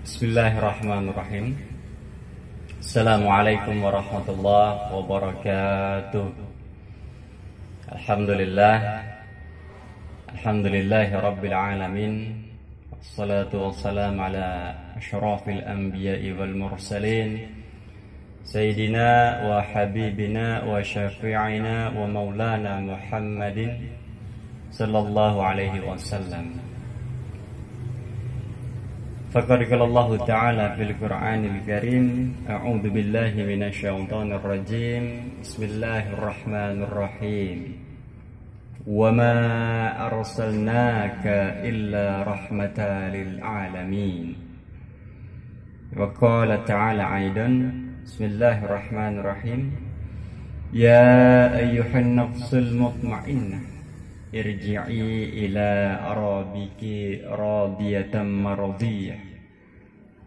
Bismillahirrahmanirrahim. Assalamualaikum warahmatullahi wabarakatuh. Alhamdulillahi rabbil alamin. Wassalatu wassalamu ala asyrafil anbiya'i wal mursalin, Sayyidina wa habibina wa syafi'ina wa maulana Muhammadin sallallahu alaihi wasallam. Faqad qala Allah Ta'ala fil Qur'anil Karim, a'udzu billahi minasyaitonir rajim. Bismillahirrahmanirrahim. Wa ma arsalnaka illa rahmatan lil alamin. Wa qala ta'ala aidan, bismillahirrahmanirrahim. Ya ayyuhan nafsul mutmainnah, irji'i ila rabbiki radiyatan mardiyah,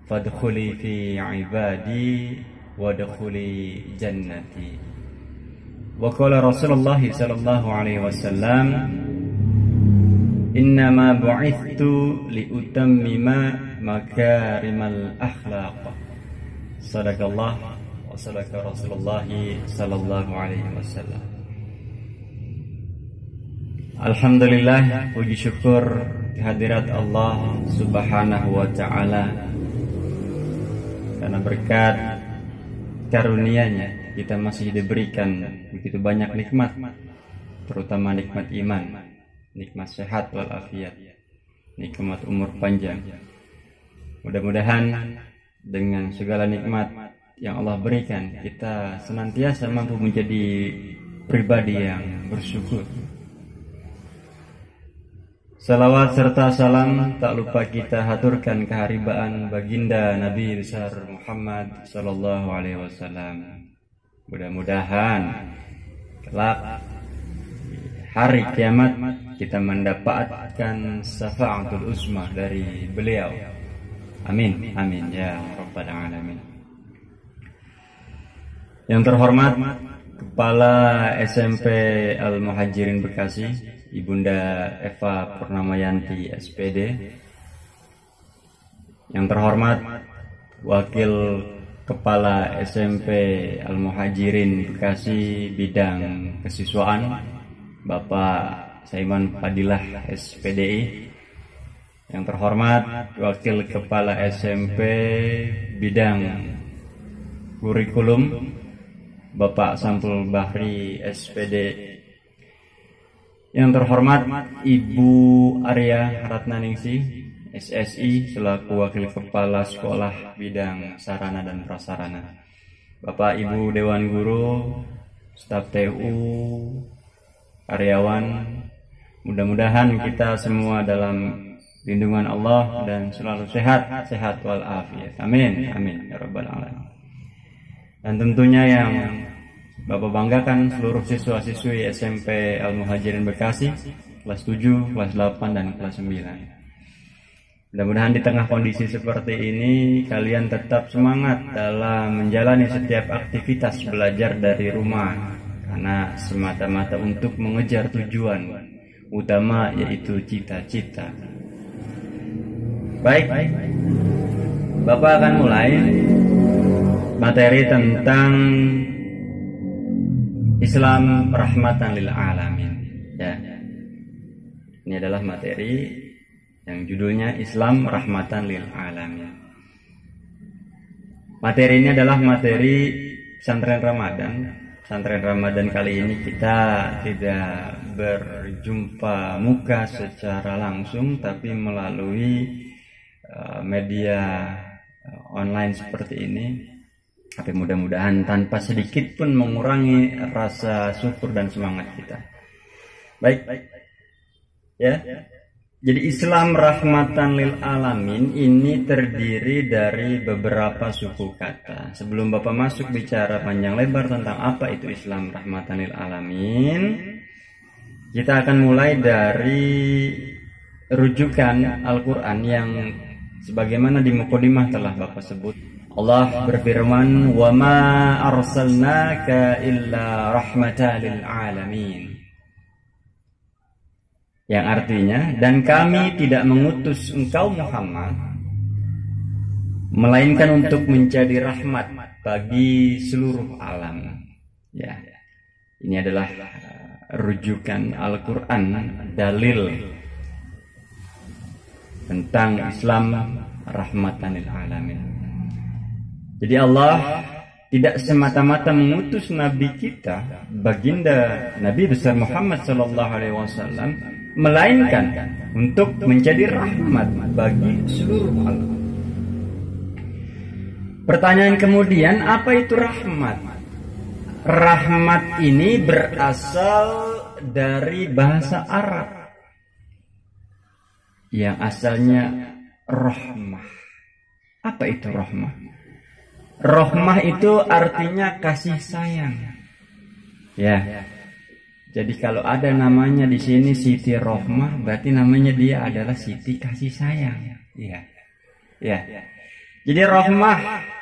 fadkhuli fi ibadi wadkhuli jannati. Wa qala Rasulullah sallallahu alaihi wasallam, innama bu'ithtu liutammima makarimal akhlaq. Sadaqallah wa sadaqa Rasulullah sallallahu alaihi wasallam. Alhamdulillah, puji syukur kehadirat Allah Subhanahu wa Ta'ala, karena berkat karunia-Nya kita masih diberikan begitu banyak nikmat, terutama nikmat iman, nikmat sehat walafiat, nikmat umur panjang. Mudah-mudahan dengan segala nikmat yang Allah berikan, kita senantiasa mampu menjadi pribadi yang bersyukur. Salawat serta salam tak lupa kita haturkan keharibaan baginda Nabi besar Muhammad sallallahu alaihi wasallam. Mudah-mudahan kelak hari kiamat kita mendapatkan syafaatul uzma dari beliau. Amin, amin ya rabbal alamin. Yang terhormat Kepala SMP Al-Muhajirin Bekasi, Ibunda Eva Purnamayanti SPD. Yang terhormat Wakil Kepala SMP Al-Muhajirin Bekasi bidang kesiswaan, Bapak Saiman Fadilah SPDI. Yang terhormat Wakil Kepala SMP bidang kurikulum, Bapak Sampul Bahri SPD. Yang terhormat Ibu Arya Ratnaningsih SSI selaku Wakil Kepala Sekolah Bidang Sarana dan Prasarana, Bapak Ibu Dewan Guru, staf TU, karyawan, mudah-mudahan kita semua dalam lindungan Allah dan selalu sehat walafiat. Amin, amin ya rabbal alamin. Dan tentunya yang Bapak banggakan seluruh siswa-siswi SMP Al-Muhajirin Bekasi kelas 7, kelas 8 dan kelas 9. Mudah-mudahan di tengah kondisi seperti ini kalian tetap semangat dalam menjalani setiap aktivitas belajar dari rumah, karena semata-mata untuk mengejar tujuan utama, yaitu cita-cita. Baik, Bapak akan mulai materi tentang Islam rahmatan lil alamin. Ya. Ini adalah materi yang judulnya Islam rahmatan lil alamin. Materi ini adalah materi pesantren Ramadan. Pesantren Ramadan kali ini kita tidak berjumpa muka secara langsung, tapi melalui media online seperti ini. Tapi mudah-mudahan tanpa sedikit pun mengurangi rasa syukur dan semangat kita. Baik. Ya. Jadi Islam rahmatan lil alamin ini terdiri dari beberapa suku kata. Sebelum Bapak masuk bicara panjang lebar tentang apa itu Islam rahmatan lil alamin, kita akan mulai dari rujukan Al-Qur'an yang sebagaimana di mukadimah telah Bapak sebut. Allah berfirman, "Wa ma arsalnaka illa rahmatan lil alamin." Yang artinya, dan kami tidak mengutus engkau Muhammad melainkan untuk menjadi rahmat bagi seluruh alam. Ya, ini adalah rujukan Al-Quran, dalil tentang Islam rahmatan lil alamin. Jadi Allah tidak semata-mata mengutus Nabi kita, baginda Nabi besar Muhammad sallallahu alaihi wasallam, melainkan untuk menjadi rahmat bagi seluruh alam. Pertanyaan kemudian, apa itu rahmat? Rahmat ini berasal dari bahasa Arab yang asalnya rahmah. Apa itu rahmah? Rahmah itu artinya kasih sayang. Ya. Jadi kalau ada namanya di sini Siti Rahmah, berarti namanya dia adalah Siti kasih sayang. Ya. Ya. Jadi rahmah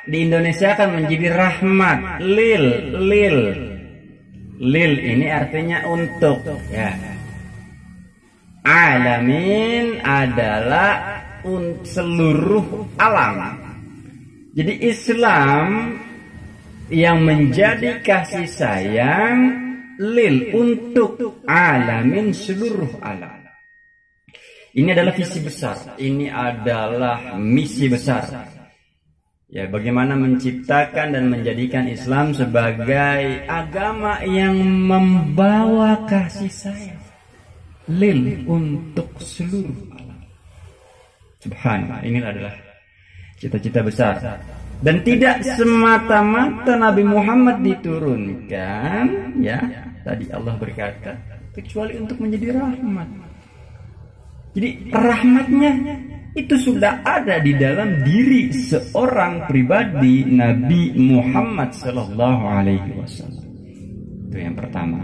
di Indonesia akan menjadi rahmat. Lil ini artinya untuk, ya. Alamin adalah seluruh alam. Jadi Islam yang menjadi kasih sayang untuk alamin seluruh alam. Ini adalah visi besar. Ini adalah misi besar. Ya, bagaimana menciptakan dan menjadikan Islam sebagai agama yang membawa kasih sayang untuk seluruh alam. Subhanallah, ini adalah cita-cita besar. Dan tidak semata-mata Nabi Muhammad diturunkan, ya, tadi Allah berkata, kecuali untuk menjadi rahmat. Jadi rahmatnya itu sudah ada di dalam diri seorang pribadi Nabi Muhammad sallallahu alaihi wasallam. Itu yang pertama.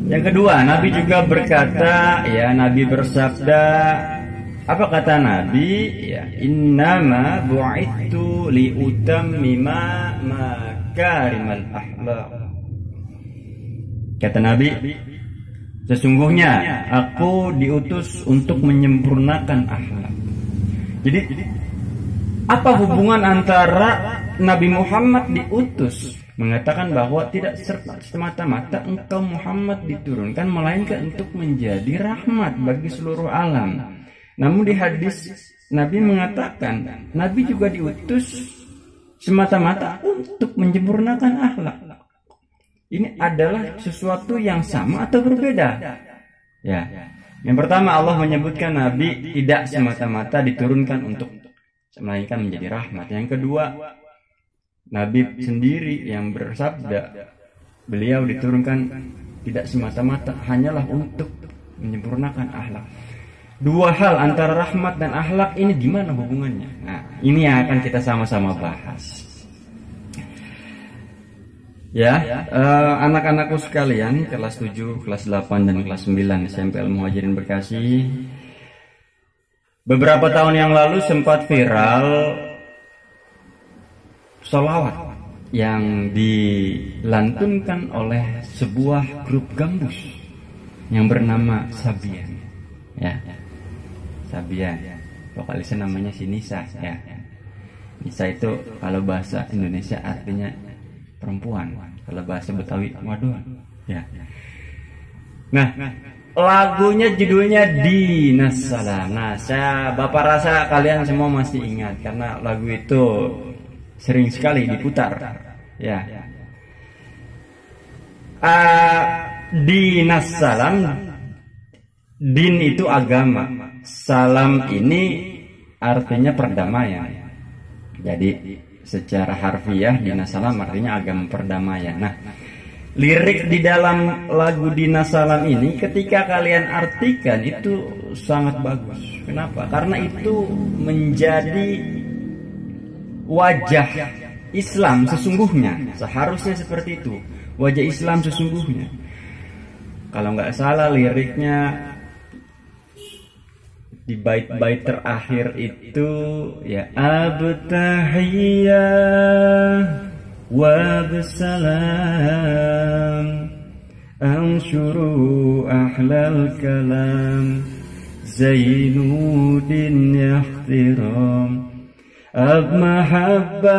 Yang kedua, Nabi juga berkata, ya, Nabi bersabda, apa kata Nabi? Ya, innama bu'ittu liutammima makarimal akhlaq. Kata Nabi, sesungguhnya aku diutus untuk menyempurnakan akhlak. Jadi apa hubungan antara Nabi Muhammad diutus? Mengatakan bahwa tidak semata-mata engkau Muhammad diturunkan, melainkan untuk menjadi rahmat bagi seluruh alam. Namun di hadis Nabi mengatakan Nabi juga diutus semata-mata untuk menyempurnakan akhlak. Ini adalah sesuatu yang sama atau berbeda? Ya. Yang pertama, Allah menyebutkan Nabi tidak semata-mata diturunkan untuk melainkan menjadi rahmat. Yang kedua, Nabi sendiri yang bersabda beliau diturunkan tidak semata-mata hanyalah untuk menyempurnakan akhlak. Dua hal antara rahmat dan akhlak ini gimana hubungannya? Nah, ini yang akan kita sama-sama bahas. Ya, anak-anakku sekalian, kelas 7, kelas 8, dan kelas 9 SMP Al-Muhajirin Bekasi. Beberapa tahun yang lalu sempat viral sholawat yang dilantunkan oleh sebuah grup gambus yang bernama Sabian. Ya, Sabian, vokalisnya namanya si Nisa. Ya, Nisa itu kalau bahasa Indonesia artinya perempuan, kalau bahasa Betawi wadon. Ya. Nah, lagunya judulnya Dinas Salam. Nah, Bapak rasa kalian semua masih ingat karena lagu itu sering sekali diputar. Ya. Dinas Salam, din itu agama, salam ini artinya perdamaian. Jadi secara harfiah Dinas Salam artinya agama perdamaian. Nah, lirik di dalam lagu Dinas Salam ini ketika kalian artikan itu sangat bagus. Kenapa? Karena itu menjadi wajah Islam sesungguhnya. Seharusnya seperti itu, wajah Islam sesungguhnya. Kalau nggak salah liriknya di bait-bait terakhir itu ya abtahiyah wa bisalam anshuru ahlal kalam zainuddin yahtiram mahabbah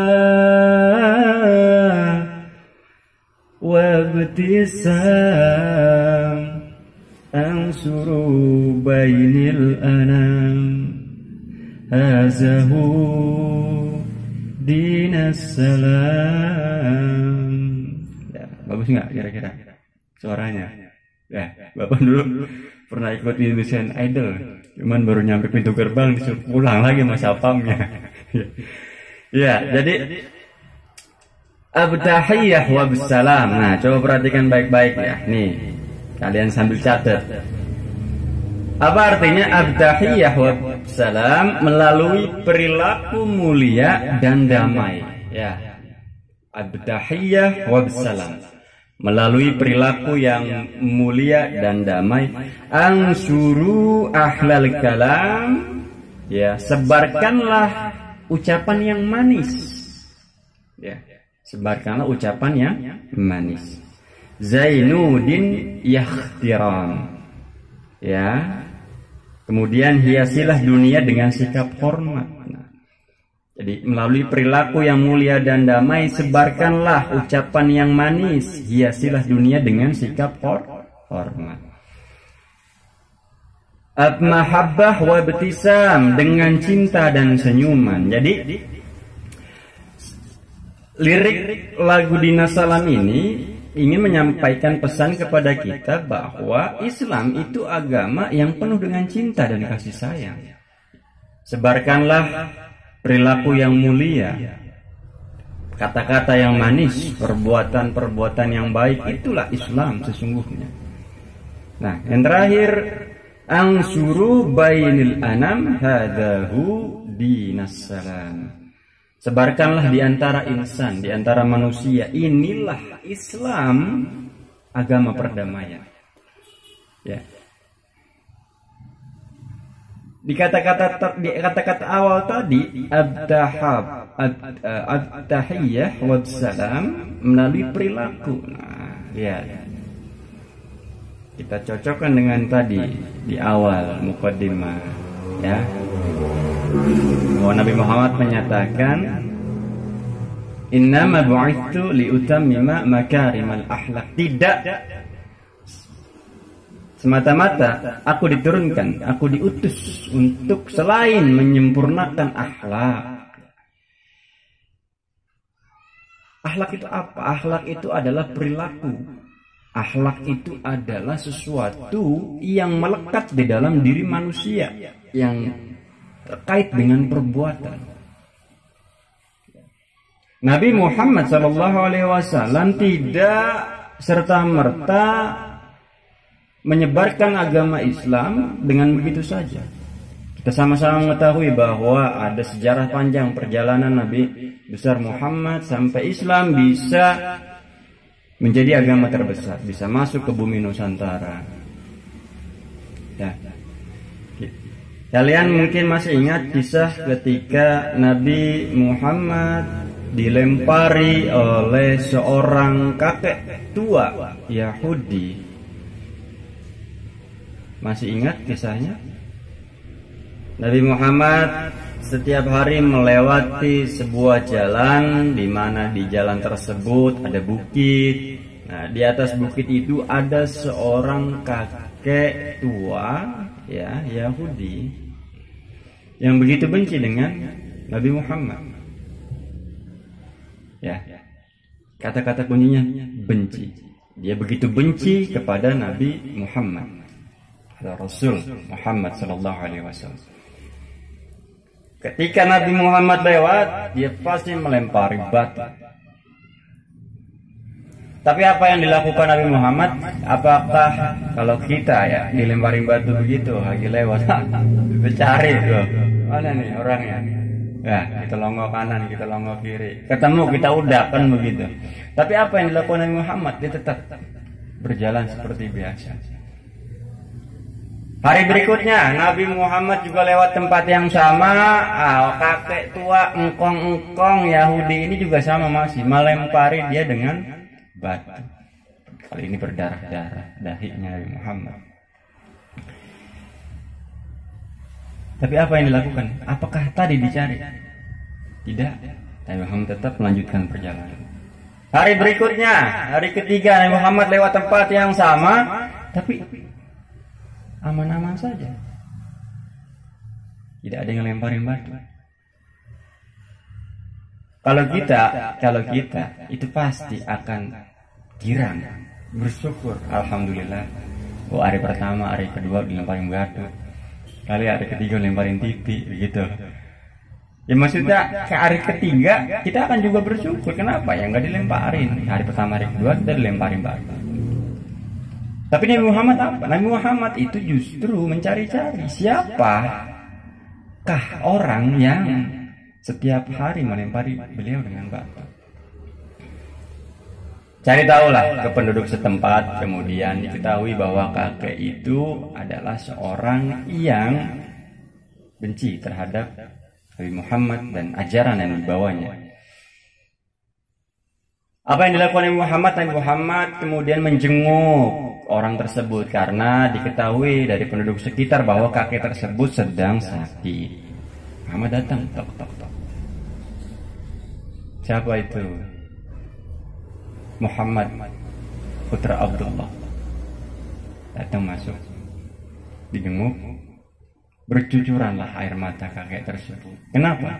wabtisam ansuru bainil anam hazahu dinas salam. Ya, bagus nggak kira-kira suaranya? Ya, Bapak dulu pernah ikut Indonesian Idol, cuman baru nyampe pintu gerbang disuruh pulang lagi sama sapamnya. Ya, jadi abtahiyah wa bisalam. Nah, coba perhatikan baik-baik ya. Nih, kalian sambil catat. Apa artinya abtahiyah wa bisalam? Melalui perilaku mulia dan damai. Ya, abtahiyah wa bisalam. Melalui perilaku yang mulia dan damai. Ansuru ahlal kalam. Ya, sebarkanlah ucapan yang manis. Ya, sebarkanlah ucapan yang manis. Zainuddin yakhtiram. Ya. Kemudian hiasilah dunia dengan sikap hormat. Nah, jadi melalui perilaku yang mulia dan damai, sebarkanlah ucapan yang manis, hiasilah dunia dengan sikap hormat. Mahabbah wa ibtisam, dengan cinta dan senyuman. Jadi lirik lagu Dinas Salam ini ingin menyampaikan pesan kepada kita bahwa Islam itu agama yang penuh dengan cinta dan kasih sayang. Sebarkanlah perilaku yang mulia, kata-kata yang manis, perbuatan-perbuatan yang baik, itulah Islam sesungguhnya. Nah, yang terakhir, ansuru bainil anam hadahu dinas salam. Sebarkanlah di antara insan, di antara manusia, inilah Islam, agama perdamaian. Ya. Di kata-kata awal tadi, abtahiyah wa salam, melalui perilaku. Nah, lihat. Kita cocokkan dengan tadi di awal muqaddimah, ya. Bahwa Nabi Muhammad menyatakan, innama bu'itsu liutammima makarimal akhlak. Tidak semata-mata aku diturunkan, aku diutus untuk selain menyempurnakan akhlak. Akhlak itu apa? Akhlak itu adalah perilaku. Akhlak itu adalah sesuatu yang melekat di dalam diri manusia, yang terkait dengan perbuatan. Nabi Muhammad SAW tidak serta-merta menyebarkan agama Islam dengan begitu saja. Kita sama-sama mengetahui bahwa ada sejarah panjang perjalanan Nabi besar Muhammad sampai Islam bisa menjadi agama terbesar, bisa masuk ke bumi Nusantara. Ya. Kalian mungkin masih ingat kisah ketika Nabi Muhammad dilempari oleh seorang kakek tua Yahudi. Masih ingat kisahnya? Nabi Muhammad setiap hari melewati sebuah jalan, di mana di jalan tersebut ada bukit. Nah, di atas bukit itu ada seorang kakek tua, ya, Yahudi, yang begitu benci dengan Nabi Muhammad. Ya, kata-kata kuncinya benci. Dia begitu benci kepada Nabi Muhammad, Rasul Muhammad Sallallahu Alaihi Wasallam. Ketika Nabi Muhammad lewat, dia pasti melempari batu. Tapi apa yang dilakukan Nabi Muhammad? Apakah kalau kita ya dilempari batu begitu, lagi lewat, kita cari tuh, mana nih orangnya? Ya, kita longok kanan, kita longok kiri, ketemu kita udah kan begitu. Tapi apa yang dilakukan Nabi Muhammad? Dia tetap berjalan seperti biasa. Hari berikutnya Nabi Muhammad juga lewat tempat yang sama. Kakek tua engkong-engkong Yahudi ini juga sama, masih melempari dia dengan batu. Kali ini berdarah-darah dahinya Nabi Muhammad. Tapi apa yang dilakukan? Apakah tadi dicari? Tidak, Nabi Muhammad tetap melanjutkan perjalanan. Hari berikutnya, hari ketiga, Nabi Muhammad lewat tempat yang sama, tapi aman-aman saja. Tidak ada yang lemparin batu. Kalau kita itu pasti akan girang, bersyukur, alhamdulillah. Hari pertama, hari kedua dilemparin batu, kali hari ketiga lemparin tipi, begitu. Ya maksudnya ke hari ketiga kita akan juga bersyukur. Kenapa ya nggak dilemparin? Hari pertama, hari kedua kita dilemparin batu. Tapi Nabi Muhammad apa? Nabi Muhammad itu justru mencari-cari siapakah orang yang setiap hari melempari beliau dengan batu. Cari tahulah ke penduduk setempat, kemudian diketahui bahwa kakek itu adalah seorang yang benci terhadap Nabi Muhammad dan ajaran yang dibawanya. Apa yang dilakukan Nabi Muhammad? Nabi Muhammad kemudian menjenguk orang tersebut karena diketahui dari penduduk sekitar bahwa kakek tersebut sedang sakit. Muhammad datang, tok tok tok. Siapa itu? Muhammad, putra Abdullah. Datang masuk, dijenguk, bercucuranlah air mata kakek tersebut. Kenapa?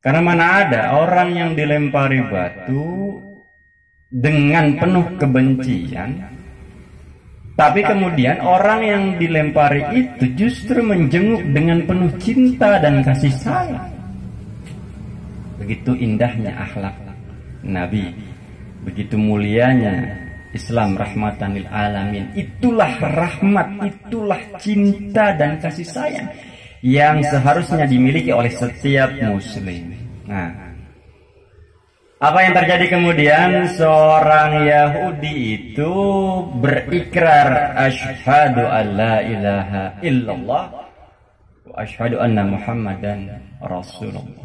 Karena mana ada orang yang dilempari batu dengan penuh kebencian, tapi kemudian orang yang dilempari itu justru menjenguk dengan penuh cinta dan kasih sayang. Begitu indahnya akhlak Nabi, begitu mulianya Islam rahmatan lil alamin. Itulah rahmat, itulah cinta dan kasih sayang yang seharusnya dimiliki oleh setiap muslim. Nah, apa yang terjadi kemudian? Seorang Yahudi itu berikrar asyhadu an la ilaha illallah wa asyhadu anna Muhammadan Rasulullah.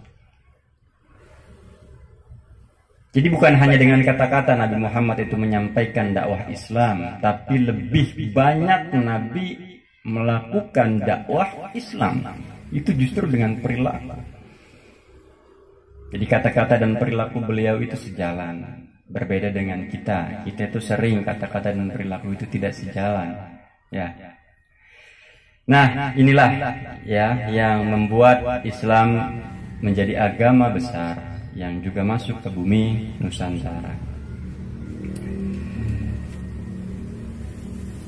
Jadi bukan hanya dengan kata-kata Nabi Muhammad itu menyampaikan dakwah Islam, tapi lebih banyak Nabi melakukan dakwah Islam itu justru dengan perilaku. Jadi kata-kata dan perilaku beliau itu sejalan. Berbeda dengan kita. Kita itu sering kata-kata dan perilaku itu tidak sejalan. Ya. Nah, inilah ya yang membuat Islam menjadi agama besar yang juga masuk ke bumi Nusantara.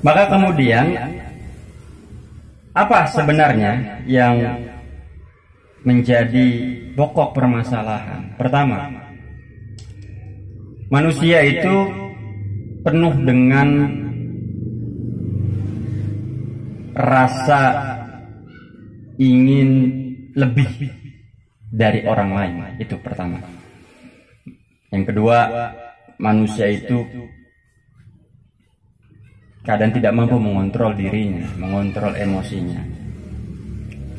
Maka kemudian apa sebenarnya yang menjadi pokok permasalahan? Pertama, manusia itu penuh dengan rasa ingin lebih dari orang lain. Itu pertama. Yang kedua, manusia itu kadang tidak mampu mengontrol dirinya, mengontrol emosinya.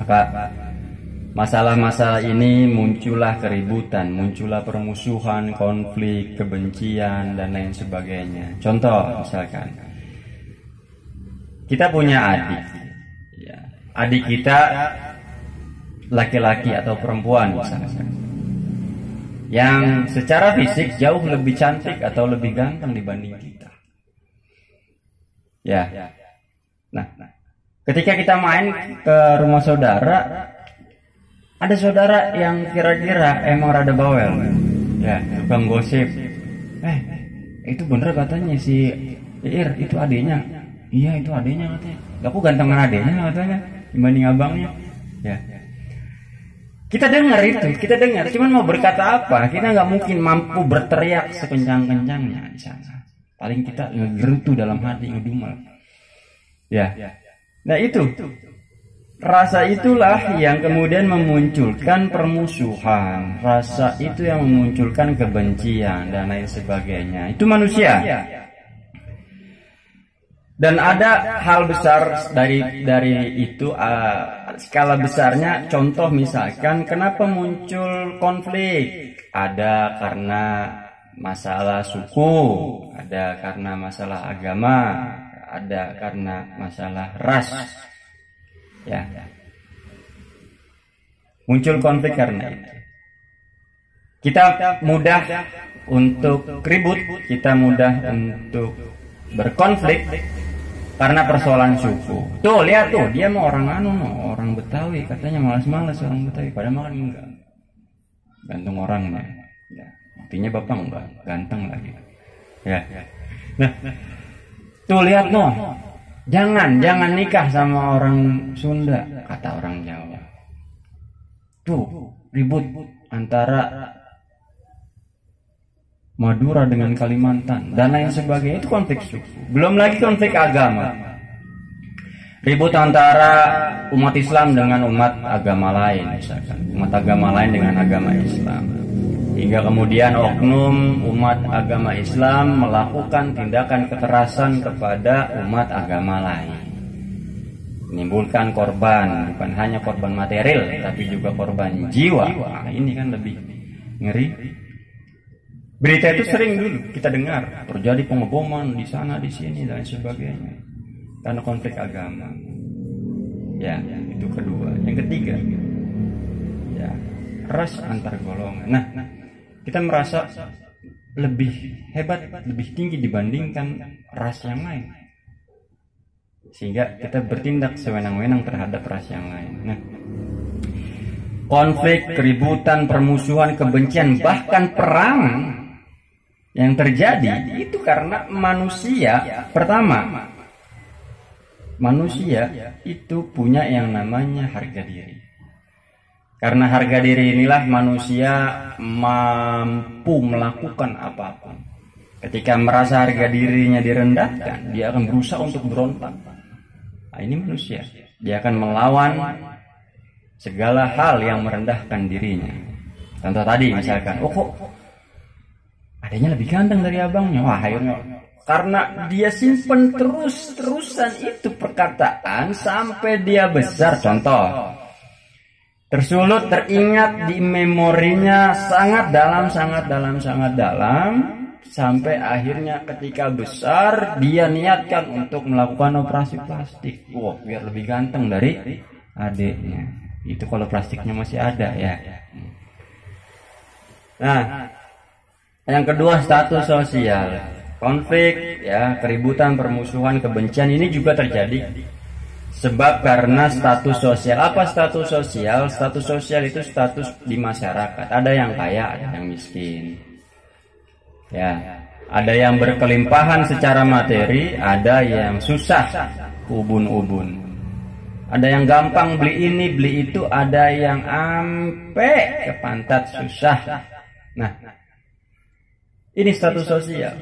Maka masalah-masalah ini muncullah keributan, muncullah permusuhan, konflik, kebencian, dan lain sebagainya. Contoh misalkan, kita punya adik, ya. Adik kita laki-laki atau perempuan misalkan, yang secara fisik jauh lebih cantik atau lebih ganteng dibanding kita. Ya. Nah, ketika kita main ke rumah saudara, ada saudara yang kira-kira emang rada bawel, ya, tukang gosip. Itu bener katanya si Ir, itu adiknya. Iya, itu adiknya katanya. Aku gantengan adiknya katanya dibanding abangnya. Ya. Kita dengar itu, kita dengar. Cuman mau berkata apa? Kita nggak mungkin mampu berteriak sekencang-kencangnya di sana. Paling kita ngegerutu dalam hati, ngedumel. Ya. Nah itu. Rasa itulah yang kemudian memunculkan permusuhan. Rasa itu yang memunculkan kebencian dan lain sebagainya. Itu manusia. Dan ada hal besar dari itu, skala besarnya. Contoh misalkan, kenapa muncul konflik? Ada karena masalah suku, ada karena masalah agama, ada karena masalah ras. Ya. Muncul konflik karena itu. Kita mudah untuk ribut, kita mudah untuk berkonflik karena persoalan suku. Tuh lihat tuh, dia mau orang orang Betawi, katanya malas-malas orang Betawi, padahal makan enggak. Gantung orangnya. Ya, artinya bapak enggak ganteng lagi. Ya. Nah, tuh lihat jangan nikah sama orang Sunda, kata orang Jawa. Tuh ribut antara Madura dengan Kalimantan dan lain sebagainya, itu konflik suku. Belum lagi konflik agama, ribut antara umat Islam dengan umat agama lain, misalkan umat agama lain dengan agama Islam, hingga kemudian oknum umat agama Islam melakukan tindakan kekerasan kepada umat agama lain, menimbulkan korban, bukan hanya korban material tapi juga korban jiwa. Nah, ini kan lebih ngeri. Berita itu sering dulu kita dengar, terjadi pengeboman di sana, di sini, dan sebagainya, karena konflik agama. Ya, itu kedua. Yang ketiga, ya, ras antar golongan. Nah, kita merasa lebih hebat, lebih tinggi dibandingkan ras yang lain, sehingga kita bertindak sewenang-wenang terhadap ras yang lain. Nah, konflik, keributan, permusuhan, kebencian, bahkan perang yang terjadi itu karena manusia. Pertama, manusia itu punya yang namanya harga diri. Karena harga diri inilah manusia mampu melakukan apapun. Ketika merasa harga dirinya direndahkan, dia akan berusaha untuk berontak. Nah, ini manusia. Dia akan melawan segala hal yang merendahkan dirinya. Contoh tadi misalkan, kok adanya lebih ganteng dari abangnya. Wah, akhirnya karena dia simpen terus-terusan itu perkataan sampai dia besar. Contoh, tersulut, teringat di memorinya sangat dalam, sampai akhirnya ketika besar dia niatkan untuk melakukan operasi plastik. Wah, biar lebih ganteng dari adiknya. Itu kalau plastiknya masih ada ya. Nah, yang kedua, status sosial. Konflik, ya, keributan, permusuhan, kebencian ini juga terjadi sebab karena status sosial. Apa status sosial? Status sosial itu status di masyarakat. Ada yang kaya, ada yang miskin. Ya, ada yang berkelimpahan secara materi, ada yang susah, ubun-ubun. Ada yang gampang beli ini, beli itu, ada yang ampe ke pantat susah. Nah, ini status sosial.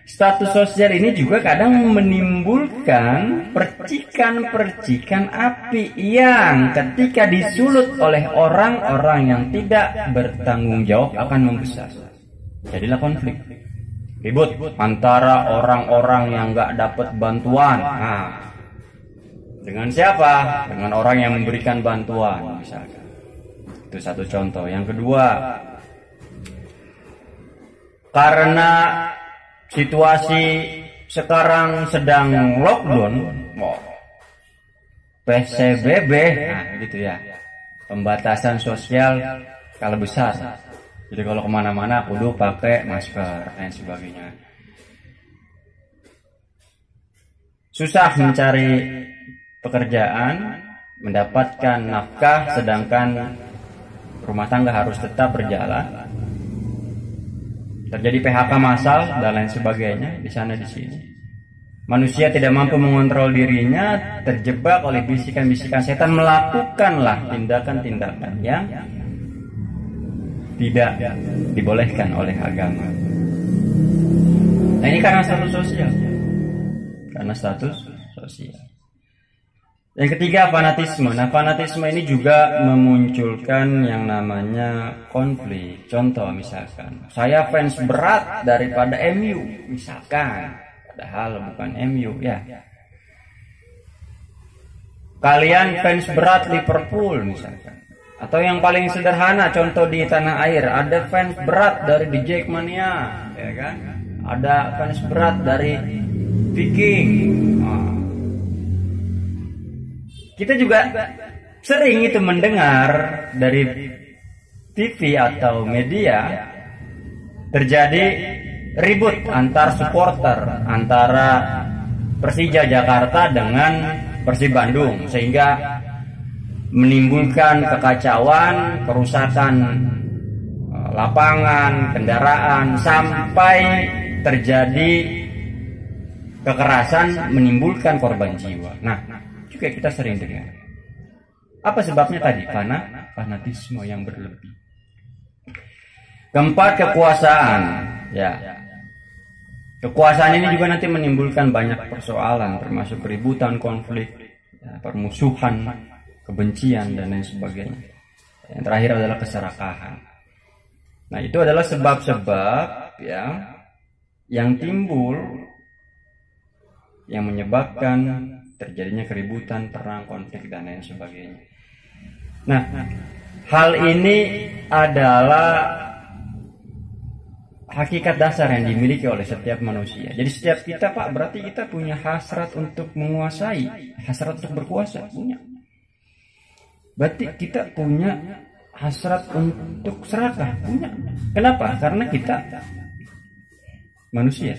Status sosial ini juga kadang menimbulkan percikan-percikan api yang ketika disulut oleh orang-orang yang tidak bertanggung jawab akan membesar. Jadilah konflik, ribut antara orang-orang yang nggak dapat bantuan. Nah, dengan siapa? Dengan orang yang memberikan bantuan, misalkan. Itu satu contoh. Yang kedua, karena situasi sekarang sedang lockdown, PSBB, nah gitu ya, pembatasan sosial skala besar. Jadi kalau kemana-mana kudu pakai masker dan sebagainya. Susah mencari pekerjaan, mendapatkan nafkah, sedangkan rumah tangga harus tetap berjalan. Terjadi PHK massal dan lain sebagainya di sana di sini. Manusia tidak mampu mengontrol dirinya, terjebak oleh bisikan-bisikan setan, melakukanlah tindakan-tindakan yang tidak dibolehkan oleh agama. Nah, ini karena status sosial. Karena status sosial. Yang ketiga, fanatisme. Nah, fanatisme ini juga memunculkan yang namanya konflik. Contoh misalkan, saya fans berat daripada MU, misalkan. Padahal bukan MU ya. Kalian fans berat Liverpool misalkan. Atau yang paling sederhana, contoh di tanah air, ada fans berat dari The Jackmania, ya kan? Ada fans berat dari Viking. Kita juga sering itu mendengar dari TV atau media terjadi ribut antar supporter antara Persija Jakarta dengan Persib Bandung, sehingga menimbulkan kekacauan, kerusakan lapangan, kendaraan, sampai terjadi kekerasan, menimbulkan korban jiwa. Nah, juga kita sering dengar. Apa sebabnya tadi? Karena fanatisme yang berlebih. Keempat, kekuasaan. Ya, kekuasaan ini juga nanti menimbulkan banyak persoalan, termasuk keributan, konflik, ya, permusuhan, kebencian, dan lain sebagainya. Yang terakhir adalah keserakahan. Nah, itu adalah sebab-sebab ya yang timbul, yang menyebabkan terjadinya keributan, perang, konflik, dan lain sebagainya. Nah, hal ini adalah hakikat dasar yang dimiliki oleh setiap manusia. Jadi setiap kita, Pak, berarti kita punya hasrat untuk menguasai, hasrat untuk berkuasa, punya. Berarti kita punya hasrat untuk serakah, punya. Kenapa? Karena kita manusia.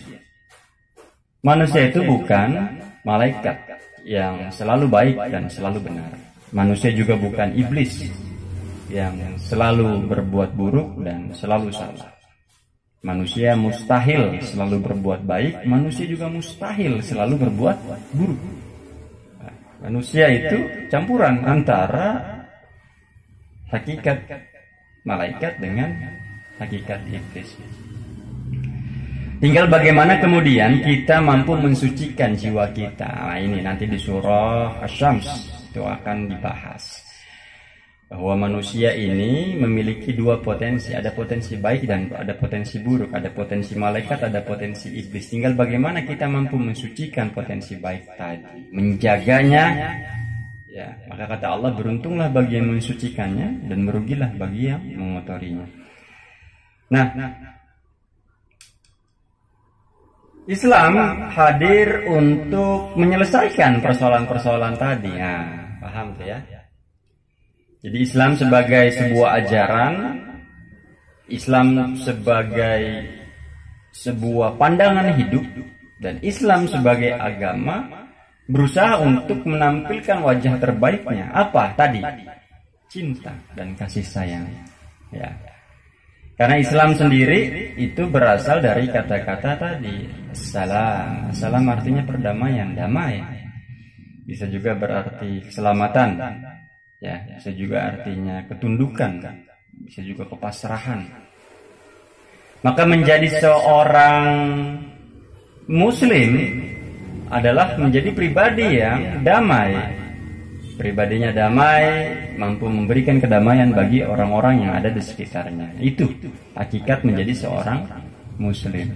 Manusia itu bukan malaikat yang selalu baik dan selalu benar. Manusia juga bukan iblis yang selalu berbuat buruk dan selalu salah. Manusia mustahil selalu berbuat baik, manusia juga mustahil selalu berbuat buruk. Manusia itu campuran antara hakikat malaikat dengan hakikat iblis. Tinggal bagaimana kemudian kita mampu mensucikan jiwa kita. Nah, ini nanti di surah Asy-Syams itu akan dibahas. Bahwa manusia ini memiliki dua potensi. Ada potensi baik dan ada potensi buruk. Ada potensi malaikat, ada potensi iblis. Tinggal bagaimana kita mampu mensucikan potensi baik tadi, menjaganya. Ya, maka kata Allah, beruntunglah bagi yang mensucikannya dan merugilah bagi yang mengotorinya. Nah, Islam hadir untuk menyelesaikan persoalan-persoalan tadi. Nah, paham tuh ya? Jadi Islam sebagai sebuah ajaran, Islam sebagai sebuah pandangan hidup, dan Islam sebagai agama berusaha untuk menampilkan wajah terbaiknya. Apa tadi? Cinta dan kasih sayang. Ya. Karena Islam sendiri itu berasal dari kata-kata tadi, salam. Salam artinya perdamaian, damai. Bisa juga berarti keselamatan. Ya, bisa juga artinya ketundukan, bisa juga kepasrahan. Maka menjadi seorang muslim adalah menjadi pribadi yang damai. Pribadinya damai, mampu memberikan kedamaian bagi orang-orang yang ada di sekitarnya. Itu hakikat menjadi seorang muslim.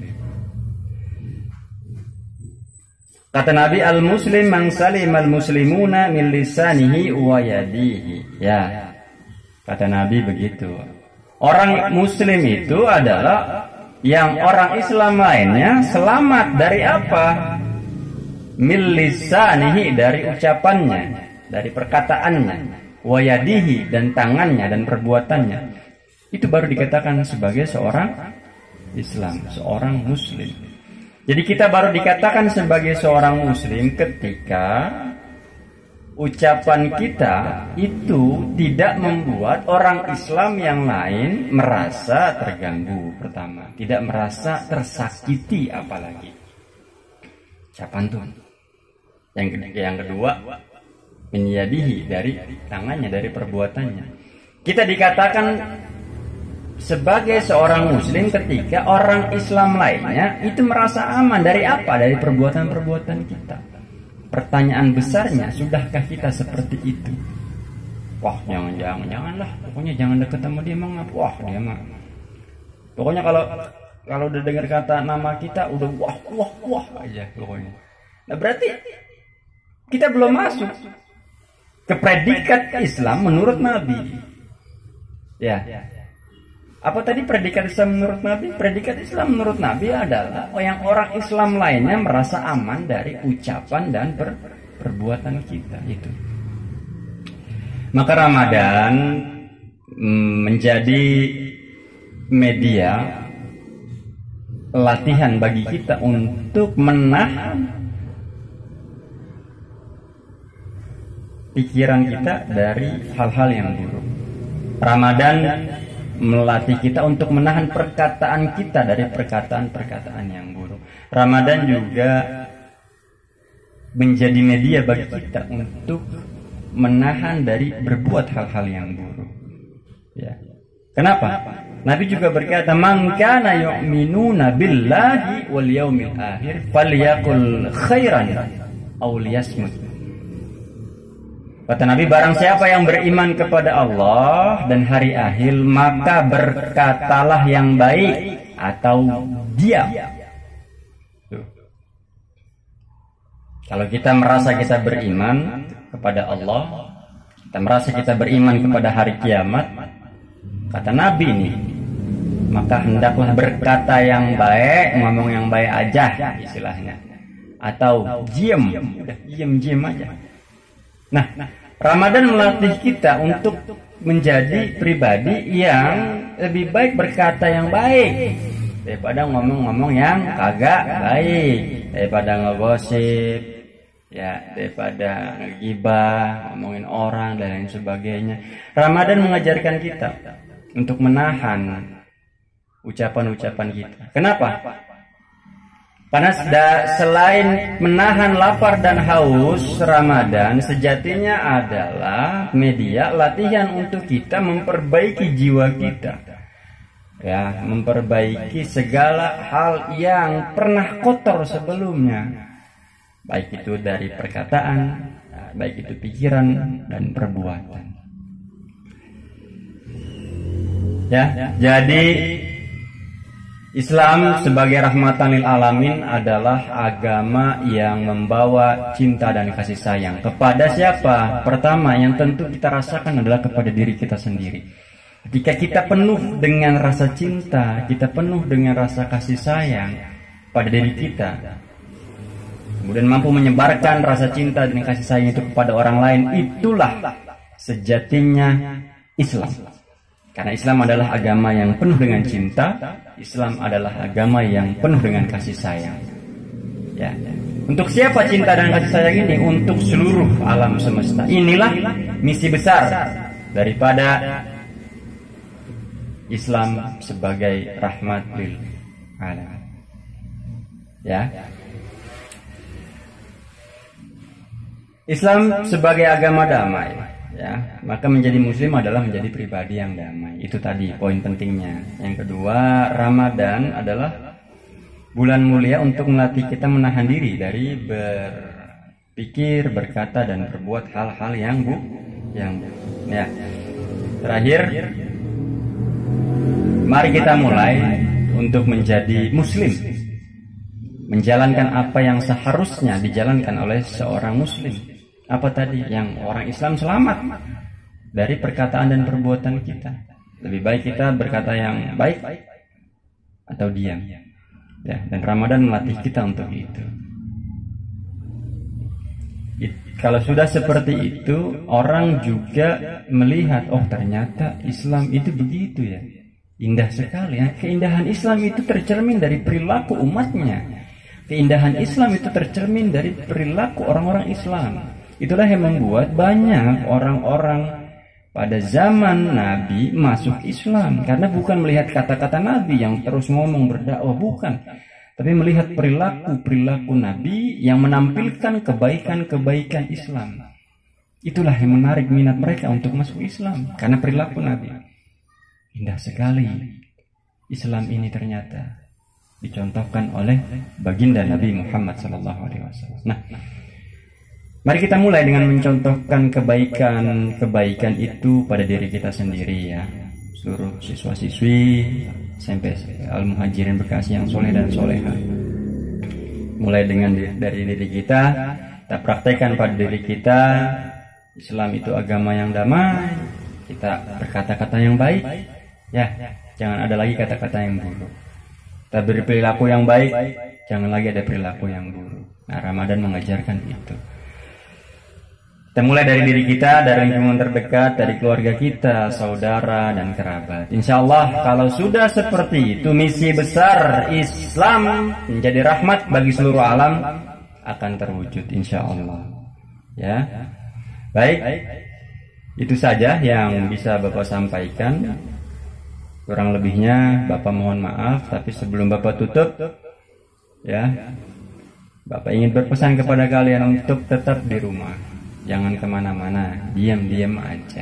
Kata Nabi, al-muslim man salim al-muslimuna min lisanihi wa yadihi. Ya, kata Nabi begitu. Orang muslim itu adalah yang orang Islam lainnya selamat dari apa? Min lisanihi, dari ucapannya, dari perkataannya, wa yadihi, dan tangannya dan perbuatannya. Itu baru dikatakan sebagai seorang Islam, seorang muslim. Jadi kita baru dikatakan sebagai seorang muslim ketika ucapan kita itu tidak membuat orang Islam yang lain merasa terganggu. Pertama, tidak merasa tersakiti apalagi. Ucapan tuh. Yang kedua, menyadihi, dari tangannya, dari perbuatannya. Kita dikatakan sebagai seorang muslim ketika orang Islam lainnya itu merasa aman dari apa? Dari perbuatan-perbuatan kita. Pertanyaan besarnya, sudahkah kita seperti itu? Wah, janganlah. Pokoknya jangan dekat sama dia, mah. Wah, dia mah. Pokoknya kalau udah dengar kata nama kita udah wah aja pokoknya. Nah, berarti kita belum masuk ke predikat Islam menurut Nabi. Ya. Apa tadi predikat Islam menurut Nabi? Predikat Islam menurut Nabi adalah yang orang Islam lainnya merasa aman dari ucapan dan perbuatan kita itu. Maka Ramadan menjadi media latihan bagi kita untuk menahan pikiran kita dari hal-hal yang buruk. Ramadan melatih kita untuk menahan perkataan kita dari perkataan-perkataan yang buruk. Ramadan juga menjadi media bagi kita untuk menahan dari berbuat hal-hal yang buruk. Ya. Kenapa? Nabi juga berkata, "Man kana yu'minuna billahi wal yaumil akhir falyaqul khairan aw liyasmut." Kata Nabi, barang siapa yang beriman kepada Allah dan hari akhir, maka berkatalah yang baik atau diam. Tuh. Kalau kita merasa kita beriman kepada Allah, kita merasa kita beriman kepada hari kiamat, kata Nabi ini, maka hendaklah berkata yang baik, ngomong yang baik aja istilahnya, atau diam, udah diam aja. Nah, Ramadan melatih kita untuk menjadi pribadi yang lebih baik berkata yang baik daripada ngomong-ngomong yang kagak baik, daripada ngegosip, ya, daripada ngegibah, ngomongin orang dan lain sebagainya. Ramadan mengajarkan kita untuk menahan ucapan-ucapan kita. Kenapa? Karena selain menahan lapar dan haus, Ramadan sejatinya adalah media latihan untuk kita memperbaiki jiwa kita. Ya, memperbaiki segala hal yang pernah kotor sebelumnya. Baik itu dari perkataan, baik itu pikiran dan perbuatan. Ya, jadi Islam sebagai rahmatan lil alamin adalah agama yang membawa cinta dan kasih sayang. Kepada siapa? Pertama, yang tentu kita rasakan adalah kepada diri kita sendiri. Ketika kita penuh dengan rasa cinta, kita penuh dengan rasa kasih sayang pada diri kita, kemudian mampu menyebarkan rasa cinta dan kasih sayang itu kepada orang lain, itulah sejatinya Islam. Karena Islam adalah agama yang penuh dengan cinta, Islam adalah agama yang penuh dengan kasih sayang. Ya. Untuk siapa cinta dan kasih sayang ini? Untuk seluruh alam semesta. Inilah misi besar daripada Islam sebagai rahmat lil alamin. Ya. Islam sebagai agama damai. Ya, maka menjadi muslim adalah menjadi pribadi yang damai. Itu tadi poin pentingnya. Yang kedua, Ramadan adalah bulan mulia untuk melatih kita menahan diri dari berpikir, berkata dan berbuat hal-hal yang ya. Terakhir, mari kita mulai untuk menjadi muslim, menjalankan apa yang seharusnya dijalankan oleh seorang muslim. Apa tadi? Yang orang Islam selamat dari perkataan dan perbuatan kita. Lebih baik kita berkata yang baik atau diam. Ya, dan Ramadan melatih kita untuk itu. Kalau sudah seperti itu, orang juga melihat, oh ternyata Islam itu begitu ya. Indah sekali ya. Keindahan Islam itu tercermin dari perilaku umatnya. Keindahan Islam itu tercermin dari perilaku orang-orang Islam. Itulah yang membuat banyak orang-orang pada zaman Nabi masuk Islam. Karena bukan melihat kata-kata Nabi yang terus ngomong berdakwah, bukan. Tapi melihat perilaku Nabi yang menampilkan kebaikan-kebaikan Islam. Itulah yang menarik minat mereka untuk masuk Islam. Karena perilaku Nabi. Indah sekali Islam ini ternyata dicontohkan oleh baginda Nabi Muhammad SAW. Nah, mari kita mulai dengan mencontohkan kebaikan itu pada diri kita sendiri ya. Seluruh siswa-siswi SMP Al-Muhajirin Bekasi yang soleh dan soleha. Mulai dengan dari diri kita praktekkan pada diri kita. Islam itu agama yang damai. Kita berkata-kata yang baik. Ya, jangan ada lagi kata-kata yang buruk. Kita beri perilaku yang baik, jangan lagi ada perilaku yang buruk. Nah, Ramadan mengajarkan itu. Kita mulai dari diri kita, dari lingkungan terdekat, dari keluarga kita, saudara dan kerabat. Insya Allah kalau sudah seperti itu, misi besar Islam menjadi rahmat bagi seluruh alam akan terwujud insya Allah. Ya, baik, itu saja yang bisa Bapak sampaikan. Kurang lebihnya Bapak mohon maaf, tapi sebelum Bapak tutup, ya, Bapak ingin berpesan kepada kalian untuk tetap di rumah. Jangan kemana-mana, diam-diam aja.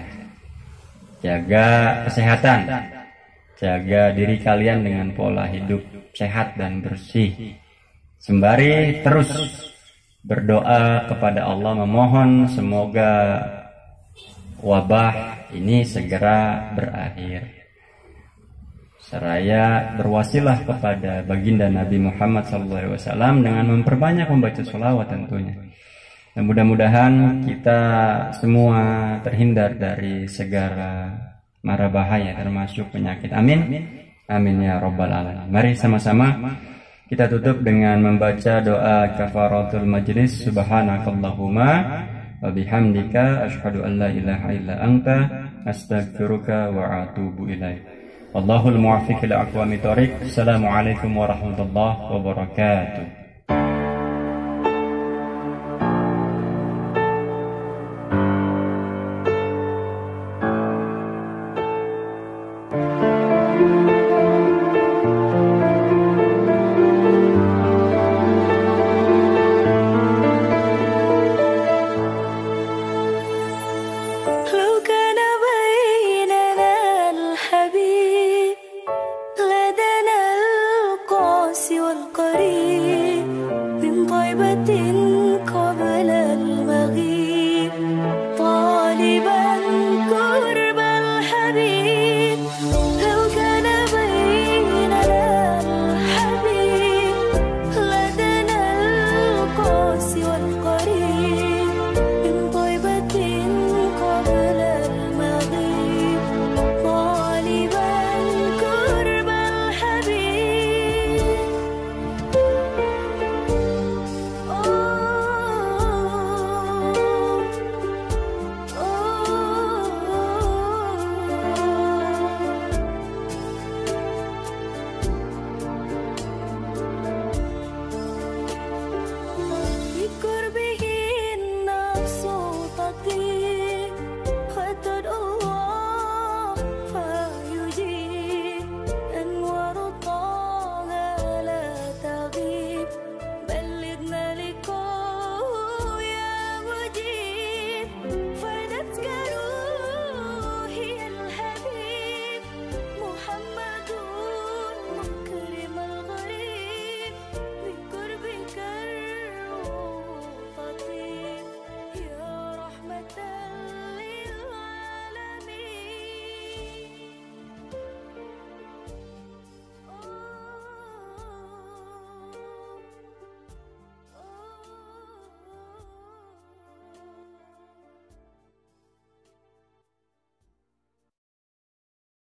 Jaga kesehatan, jaga diri kalian dengan pola hidup sehat dan bersih. Sembari terus berdoa kepada Allah, memohon semoga wabah ini segera berakhir. Seraya berwasilah kepada baginda Nabi Muhammad SAW dengan memperbanyak membaca sholawat tentunya. Dan mudah-mudahan kita semua terhindar dari segala mara bahaya termasuk penyakit. Amin. Amin ya rabbal alamin. Mari sama-sama kita tutup dengan membaca doa kafaratul majlis. Subhanakallahumma wa bihamdika asyhadu an la ilaha illa anta astaghfiruka wa atubu ilaik. Wallahul muwaffiq ila aqwamit thoriq. Assalamualaikum warahmatullahi wabarakatuh.